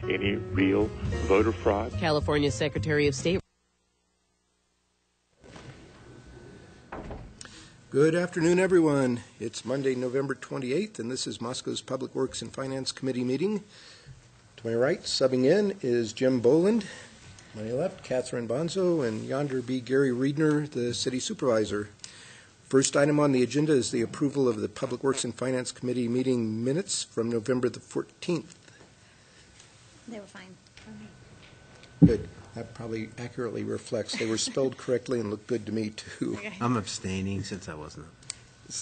any real voter fraud. California Secretary of State. Good afternoon, everyone. It's Monday, November 28th, and this is Moscow's Public Works and Finance Committee meeting. To my right, subbing in, is Jim Boland. To my left, Catherine Bonzo, and yonder be Gary Riedner, the city supervisor. First item on the agenda is the approval of the Public Works and Finance Committee meeting minutes from November the 14th. They were fine. Good. That probably accurately reflects. They were spelled correctly and look good to me, too. Okay. I'm abstaining since I wasn't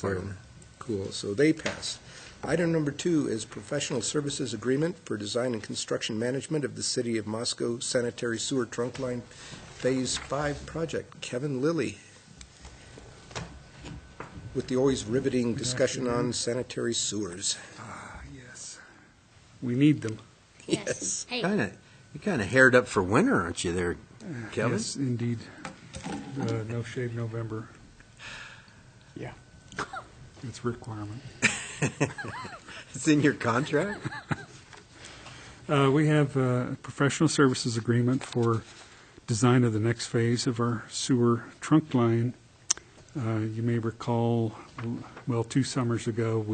part of So, it. cool. So they pass. Item number 2 is professional services agreement for design and construction management of the City of Moscow Sanitary Sewer Trunk Line Phase 5 project. Kevin Lilly, with the always riveting discussion on sanitary sewers. Yes. We need them. Yes. Hey, You're kind of haired up for winter, aren't you there, Kevin? Yes, indeed. No shave November. Yeah. It's a requirement. It's in your contract? We have a professional services agreement for design of the next phase of our sewer trunk line. You may recall, well, 2 summers ago,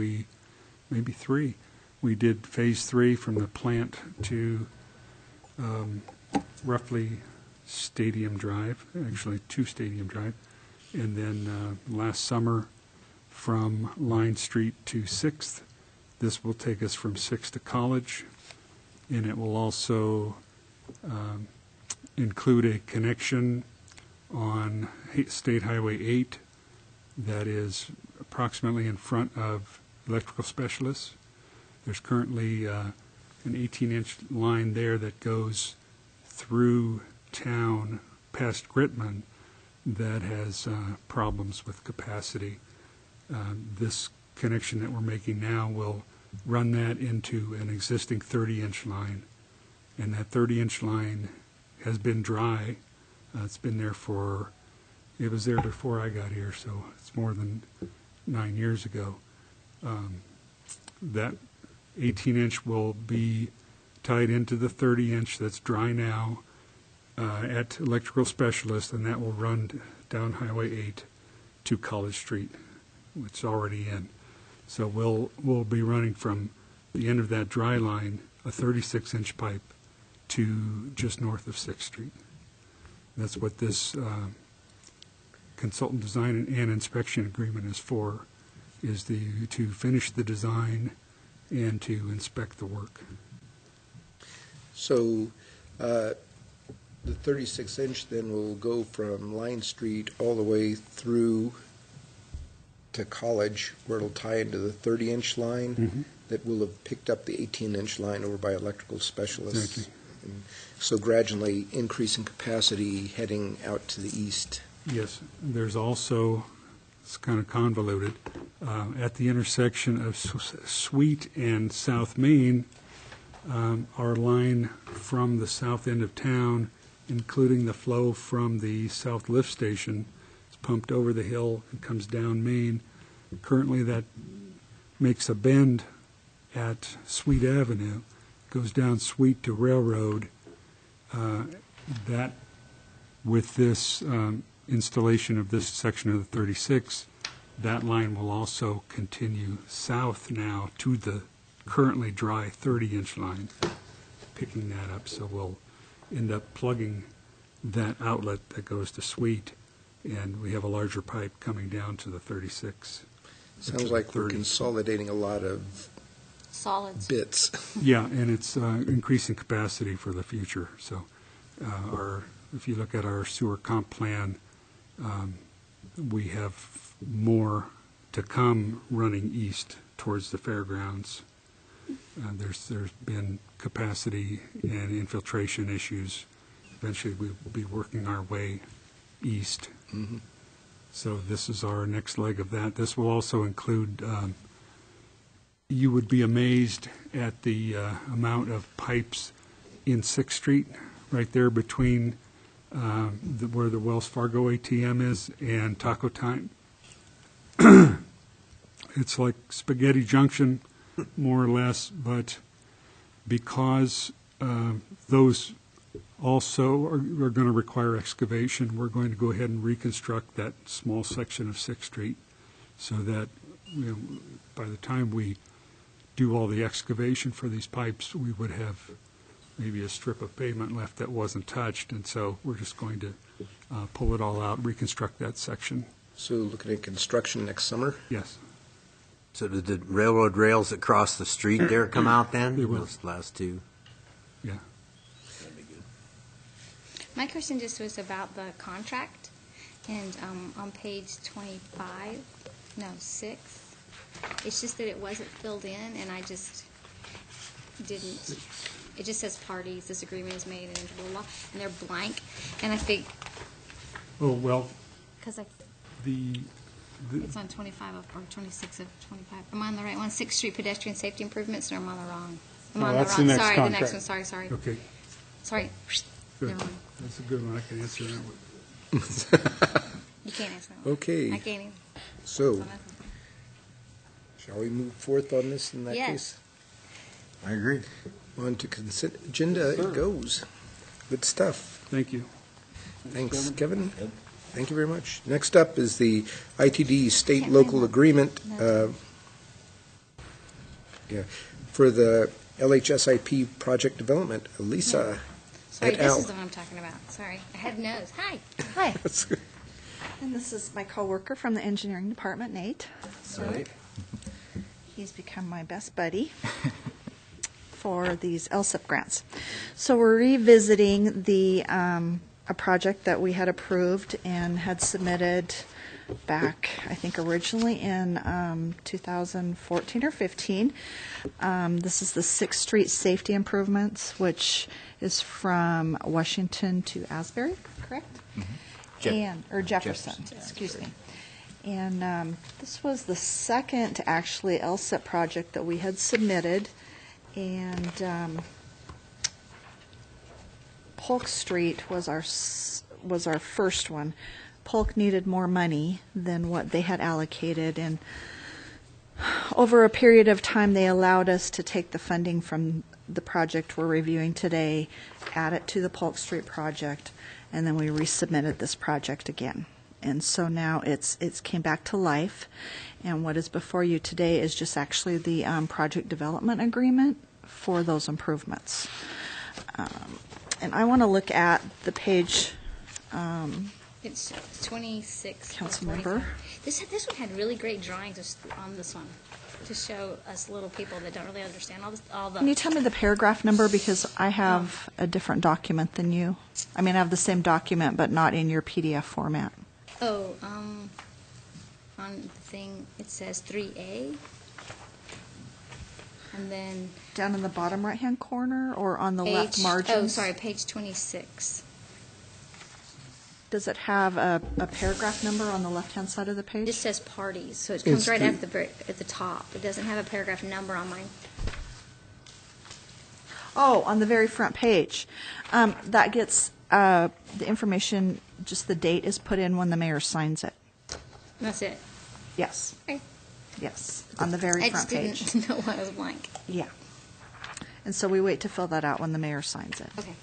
maybe 3, we did phase 3 from the plant to roughly Stadium Drive, actually 2 Stadium Drive, and then last summer from Line Street to 6th. This will take us from 6th to College, and it will also include a connection on State Highway 8 that is approximately in front of electrical specialists. There's currently an 18-inch line there that goes through town past Gritman that has problems with capacity. This connection that we're making now will run that into an existing 30-inch line, and that 30-inch line has been dry. It's been there it was there before I got here, so it's more than 9 years ago. That 18-inch will be tied into the 30-inch that's dry now at Electrical Specialist, and that will run down Highway 8 to College Street, which is already in. So we'll be running from the end of that dry line, a 36-inch pipe, to just north of 6th Street. That's what this consultant design and inspection agreement is for, is to finish the design and to inspect the work. So the 36-inch then will go from Line Street all the way through to College, where it'll tie into the 30-inch line that will have picked up the 18-inch line over by electrical specialists. Exactly. And so gradually increasing capacity heading out to the east. Yes, there's also, it's kind of convoluted, at the intersection of Sweet and South Main, our line from the south end of town, including the flow from the South Lift Station, is pumped over the hill and comes down Main. Currently that makes a bend at Sweet Avenue, goes down Sweet to Railroad. That, with this installation of this section of the 36, that line will also continue south now to the currently dry 30-inch line, picking that up. So we'll end up plugging that outlet that goes to Sweet, and we have a larger pipe coming down to the 36. Sounds like we're consolidating a lot of solids. bits. Yeah, and it's increasing capacity for the future. So if you look at our sewer comp plan, we have more to come running east towards the fairgrounds. There's been capacity and infiltration issues. Eventually we'll be working our way east. Mm-hmm. So this is our next leg of that. This will also include, you would be amazed at the amount of pipes in 6th Street, right there between where the Wells Fargo ATM is and Taco Time. It's like Spaghetti Junction, more or less, but because those also are going to require excavation. We're going to go ahead and reconstruct that small section of 6th Street so that by the time we do all the excavation for these pipes, we would have maybe a strip of pavement left that wasn't touched, and so we're just going to pull it all out, reconstruct that section. So looking at construction next summer? Yes. So did the railroad rails that cross the street there come out then? They will. Those last two? Yeah. My question just was about the contract, and on page 6, it's just that it wasn't filled in, and I just didn't. It just says parties, this agreement is made, and blah, blah, blah, and they're blank, and I think, Oh, well, because the it's on 25 or 26 of 25. Am I on the right one? 6th Street pedestrian safety improvements, or am I on the wrong? I'm No, on that's the the wrong. next Sorry, the next contract. one. Sorry. okay, Sorry. good. Never mind. That's a good one. I can answer that one. You can't answer that one. Okay, I can't even. so shall we move forth on this in that Yes. case? I agree. On to consent agenda it goes. Good stuff. Thank you. Thanks, Kevin. Thank you very much. Next up is the ITD state-local agreement for the LHSIP project development. Elisa Sorry, et this al. is the one I'm talking about. Sorry. I had nose. Hi. Hi, and this is my coworker from the engineering department, Nate. So he's become my best buddy for these LSIP grants. So we're revisiting the a project that we had approved and had submitted back, I think originally in 2014 or 15. This is the 6th Street safety improvements, which is from Washington to Asbury, correct? Or Jefferson, excuse me. And this was the second, actually, LSIP project that we had submitted. And Polk Street was our first one. Polk needed more money than what they had allocated, and over a period of time, they allowed us to take the funding from the project we're reviewing today, add it to the Polk Street project, and then we resubmitted this project again. And so now it's came back to life, and what is before you today is just actually the project development agreement for those improvements. And I want to look at the page. It's 26. Councilmember. This one had really great drawings on this one to show us little people that don't really understand all the. Can you tell me the paragraph number, because I have a different document than you? I mean, I have the same document, but not in your PDF format. Oh, on the thing it says 3A, and then Down in the bottom right-hand corner or on the left margin? Oh, sorry, page 26. Does it have a paragraph number on the left-hand side of the It page? just says parties, so it comes It's right the- at the top. It doesn't have a paragraph number on mine. Oh, on the very front page. That gets the information, just the date is put in when the mayor signs it. That's it. Yes, Okay. yes, on the very I front just page. didn't know why it was blank. Yeah. And so we wait to fill that out when the mayor signs it. Okay.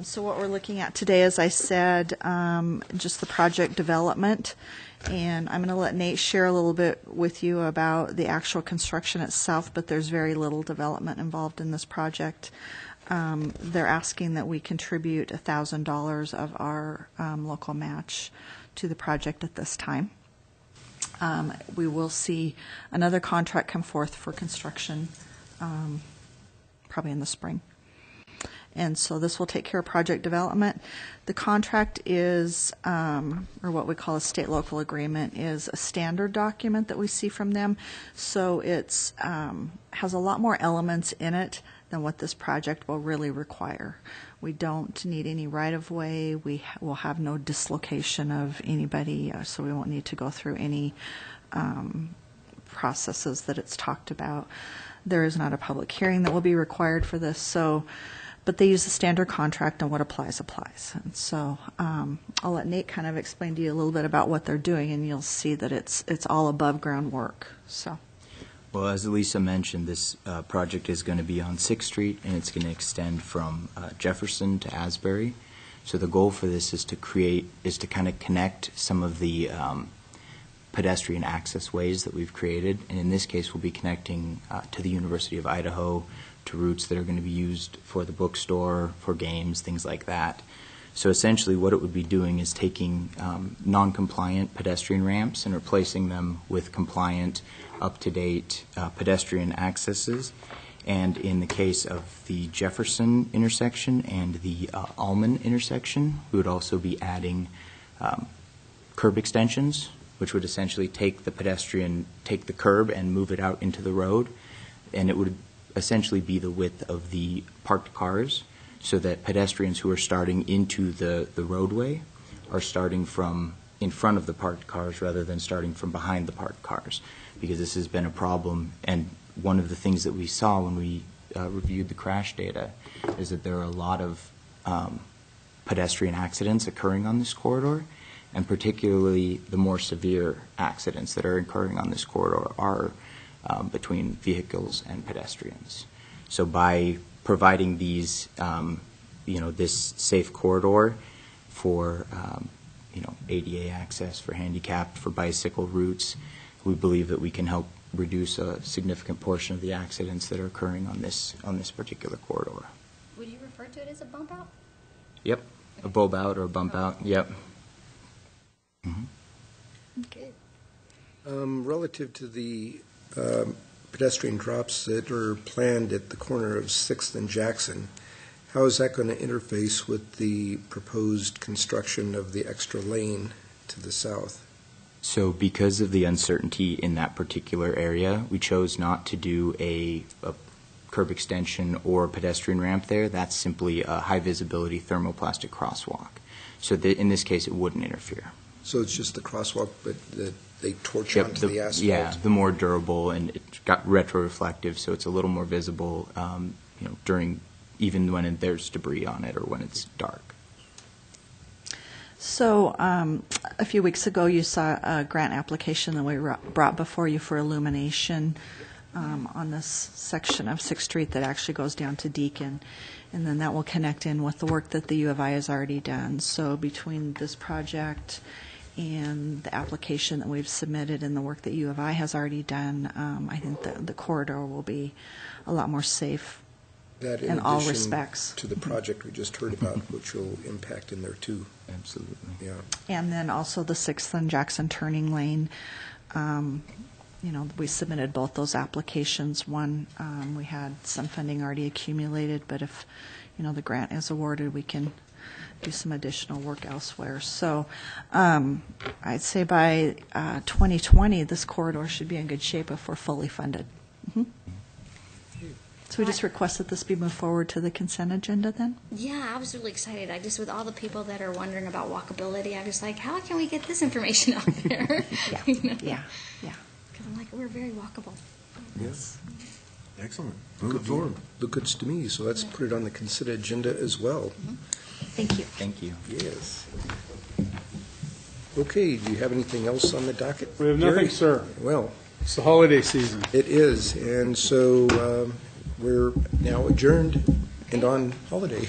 So what we're looking at today, as I said, just the project development. And I'm going to let Nate share a little bit with you about the actual construction itself, but there's very little development involved in this project. They're asking that we contribute $1,000 of our local match to the project at this time. We will see another contract come forth for construction probably in the spring. And so this will take care of project development. The contract is, or what we call a state-local agreement, is a standard document that we see from them. So it's has a lot more elements in it than what this project will really require. We don't need any right-of-way. We will have no dislocation of anybody, so we won't need to go through any processes that it's talked about. There is not a public hearing that will be required for this, so. But they use the standard contract, and what applies, applies. And so I'll let Nate kind of explain to you a little bit about what they're doing, and you'll see that it's all above ground work. So, Well, as Elisa mentioned, this project is going to be on 6th Street, and it's going to extend from Jefferson to Asbury. So the goal for this is to kind of connect some of the pedestrian access ways that we've created. And in this case, we'll be connecting to the University of Idaho, to routes that are going to be used for the bookstore, for games, things like that. So essentially what it would be doing is taking non-compliant pedestrian ramps and replacing them with compliant, up-to-date pedestrian accesses. And in the case of the Jefferson intersection and the Allman intersection, we would also be adding curb extensions, which would essentially take the curb and move it out into the road. And it would essentially be the width of the parked cars, so that pedestrians who are starting into the roadway are starting from in front of the parked cars rather than starting from behind the parked cars, because this has been a problem. And one of the things that we saw when we reviewed the crash data is that there are a lot of pedestrian accidents occurring on this corridor, and particularly the more severe accidents that are occurring on this corridor are between vehicles and pedestrians. So by providing these, this safe corridor for, ADA access, for handicapped, for bicycle routes, we believe that we can help reduce a significant portion of the accidents that are occurring on this particular corridor. Would you refer to it as a bump out? Yep, a bulb out or a bump out. Yep. Mm-hmm. Good. Relative to the pedestrian drops that are planned at the corner of 6th and Jackson, how is that going to interface with the proposed construction of the extra lane to the south? So because of the uncertainty in that particular area, we chose not to do a curb extension or pedestrian ramp there. That's simply a high visibility thermoplastic crosswalk. So in this case, it wouldn't interfere. So it's just the crosswalk, but they torch Yep, onto the asphalt? Yeah, the more durable, and it's got retroreflective, so it's a little more visible, during, even when there's debris on it or when it's dark. So a few weeks ago, you saw a grant application that we brought before you for illumination on this section of 6th Street that actually goes down to Deacon. And then that will connect in with the work that the U of I has already done. So between this project and the application that we've submitted and the work that U of I has already done, I think the corridor will be a lot more safe That in all respects. to the project we just heard about, which will impact in there too. Absolutely. Yeah. And then also the 6th and Jackson turning lane. We submitted both those applications. One, we had some funding already accumulated, but if, the grant is awarded, we can do some additional work elsewhere. So I'd say by 2020, this corridor should be in good shape if we're fully funded. Mm-hmm. So we just request that this be moved forward to the consent agenda then? Yeah, I was really excited. With all the people that are wondering about walkability, I was like, how can we get this information out there? Yeah, yeah. Because I'm like, we're very walkable. Yes. Excellent. Move it forward. Look good to me, so let's put it on the consent agenda as well. Thank you. Thank you. Yes. Okay, do you have anything else on the docket? We have nothing, Gary? sir. Well, It's the holiday season. it is, and so we're now adjourned and on holiday.